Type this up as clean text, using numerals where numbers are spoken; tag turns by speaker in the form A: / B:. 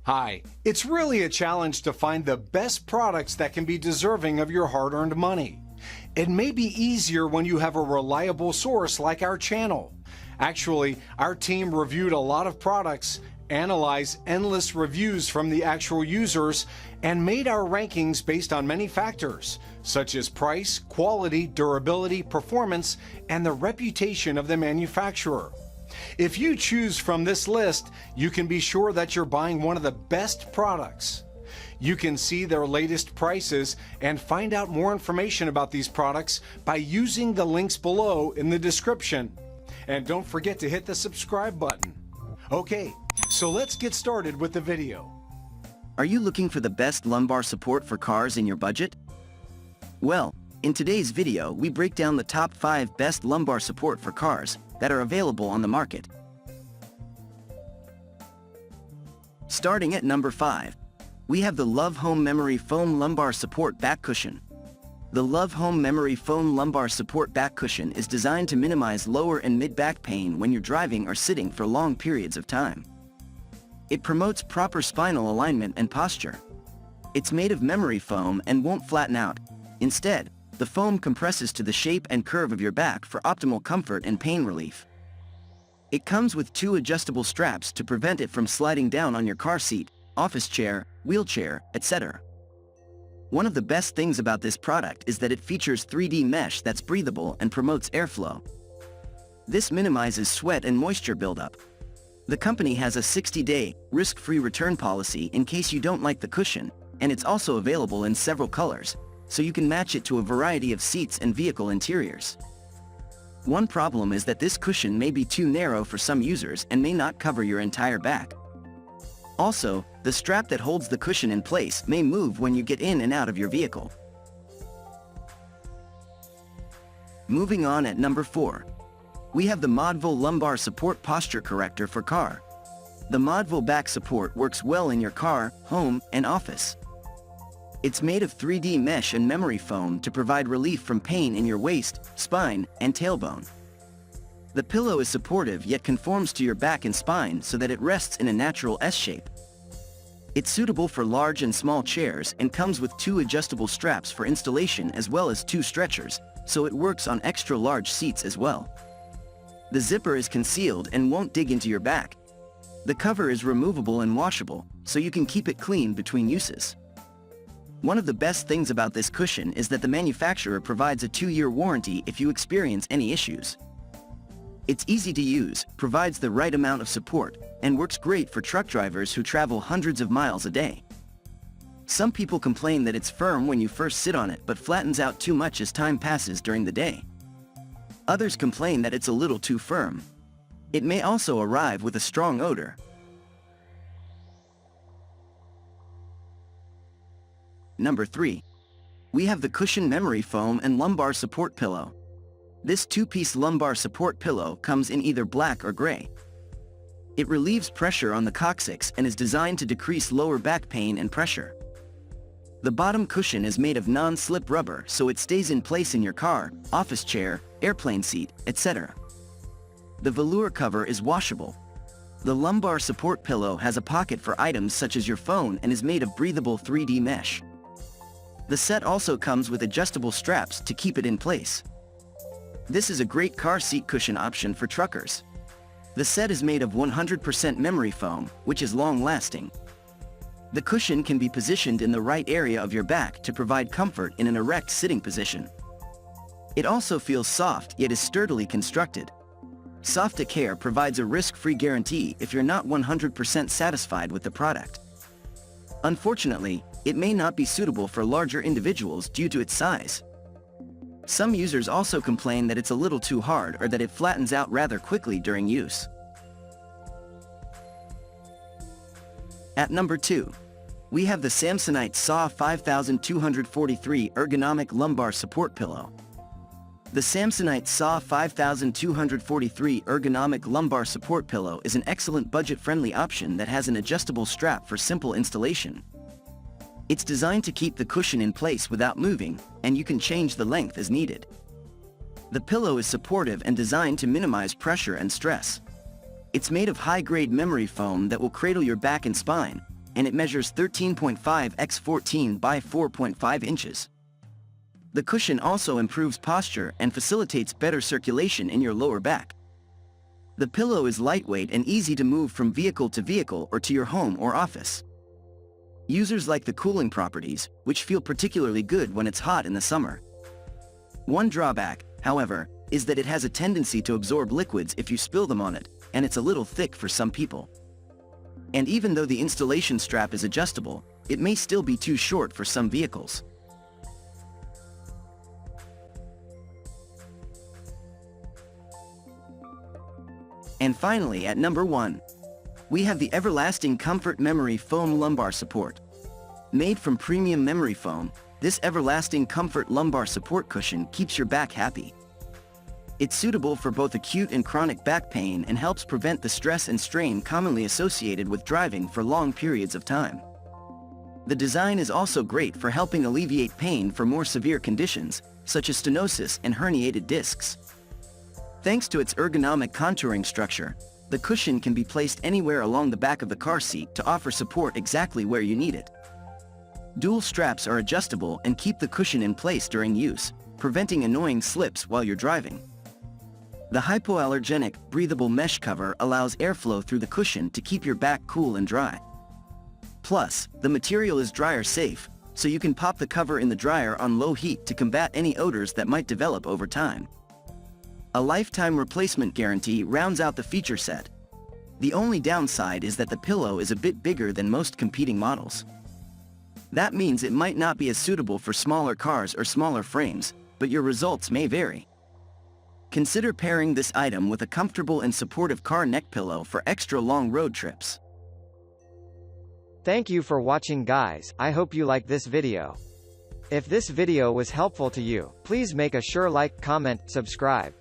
A: Hi, it's really a challenge to find the best products that can be deserving of your hard-earned money. It may be easier when you have a reliable source like our channel. Actually, our team reviewed a lot of products, analyzed endless reviews from the actual users, and made our rankings based on many factors, such as price, quality, durability, performance, and the reputation of the manufacturer. If you choose from this list, you can be sure that you're buying one of the best products. You can see their latest prices and find out more information about these products by using the links below in the description. And don't forget to hit the subscribe button. Okay, so let's get started with the video.
B: Are you looking for the best lumbar support for cars in your budget? Well, in today's video we break down the top 5 best lumbar support for cars that are available on the market. Starting at number 5, we have the LoveHome Memory Foam Lumbar Support Back Cushion. The LoveHome Memory Foam Lumbar Support Back Cushion is designed to minimize lower and mid-back pain when you're driving or sitting for long periods of time. It promotes proper spinal alignment and posture. It's made of memory foam and won't flatten out. Instead, the foam compresses to the shape and curve of your back for optimal comfort and pain relief. It comes with 2 adjustable straps to prevent it from sliding down on your car seat, office chair, wheelchair, etc. One of the best things about this product is that it features 3D mesh that's breathable and promotes airflow. This minimizes sweat and moisture buildup. The company has a 60-day, risk-free return policy in case you don't like the cushion, and it's also available in several colors, so you can match it to a variety of seats and vehicle interiors. One problem is that this cushion may be too narrow for some users and may not cover your entire back. Also, the strap that holds the cushion in place may move when you get in and out of your vehicle. Moving on at number 4, we have the Modvel Lumbar Support Posture Corrector for car. The Modvel back support works well in your car, home, and office. It's made of 3D mesh and memory foam to provide relief from pain in your waist, spine, and tailbone. The pillow is supportive yet conforms to your back and spine so that it rests in a natural S shape. It's suitable for large and small chairs and comes with 2 adjustable straps for installation as well as 2 stretchers, so it works on extra large seats as well. The zipper is concealed and won't dig into your back. The cover is removable and washable, so you can keep it clean between uses. One of the best things about this cushion is that the manufacturer provides a 2-year warranty if you experience any issues. It's easy to use, provides the right amount of support, and works great for truck drivers who travel hundreds of miles a day. Some people complain that it's firm when you first sit on it but flattens out too much as time passes during the day. Others complain that it's a little too firm. It may also arrive with a strong odor. Number 3. We have the Cushion Memory Foam and Lumbar Support Pillow. This 2-piece lumbar support pillow comes in either black or gray. It relieves pressure on the coccyx and is designed to decrease lower back pain and pressure. The bottom cushion is made of non-slip rubber so it stays in place in your car, office chair, airplane seat, etc. The velour cover is washable. The lumbar support pillow has a pocket for items such as your phone and is made of breathable 3D mesh. The set also comes with adjustable straps to keep it in place. This is a great car seat cushion option for truckers. The set is made of 100% memory foam, which is long-lasting. The cushion can be positioned in the right area of your back to provide comfort in an erect sitting position. It also feels soft yet is sturdily constructed. Softacare provides a risk-free guarantee if you're not 100% satisfied with the product. Unfortunately, it may not be suitable for larger individuals due to its size. Some users also complain that it's a little too hard or that it flattens out rather quickly during use. At number 2, we have the Samsonite SAW 5243 Ergonomic Lumbar Support Pillow. The Samsonite SAW 5243 Ergonomic Lumbar Support Pillow is an excellent budget-friendly option that has an adjustable strap for simple installation. It's designed to keep the cushion in place without moving, and you can change the length as needed. The pillow is supportive and designed to minimize pressure and stress. It's made of high-grade memory foam that will cradle your back and spine, and it measures 13.5 x 14 by 4.5 inches. The cushion also improves posture and facilitates better circulation in your lower back. The pillow is lightweight and easy to move from vehicle to vehicle or to your home or office. Users like the cooling properties, which feel particularly good when it's hot in the summer. One drawback, however, is that it has a tendency to absorb liquids if you spill them on it, and it's a little thick for some people. And even though the installation strap is adjustable, it may still be too short for some vehicles. And finally, at number 1, we have the Everlasting Comfort Memory Foam Lumbar Support. Made from premium memory foam, this Everlasting Comfort Lumbar Support cushion keeps your back happy. It's suitable for both acute and chronic back pain and helps prevent the stress and strain commonly associated with driving for long periods of time. The design is also great for helping alleviate pain for more severe conditions, such as stenosis and herniated discs. Thanks to its ergonomic contouring structure, the cushion can be placed anywhere along the back of the car seat to offer support exactly where you need it. Dual straps are adjustable and keep the cushion in place during use, preventing annoying slips while you're driving. The hypoallergenic, breathable mesh cover allows airflow through the cushion to keep your back cool and dry. Plus, the material is dryer safe, so you can pop the cover in the dryer on low heat to combat any odors that might develop over time. A lifetime replacement guarantee rounds out the feature set. The only downside is that the pillow is a bit bigger than most competing models. That means it might not be as suitable for smaller cars or smaller frames, but your results may vary. Consider pairing this item with a comfortable and supportive car neck pillow for extra long road trips.
C: Thank you for watching, guys. I hope you like this video. If this video was helpful to you, please make a sure like, comment, subscribe.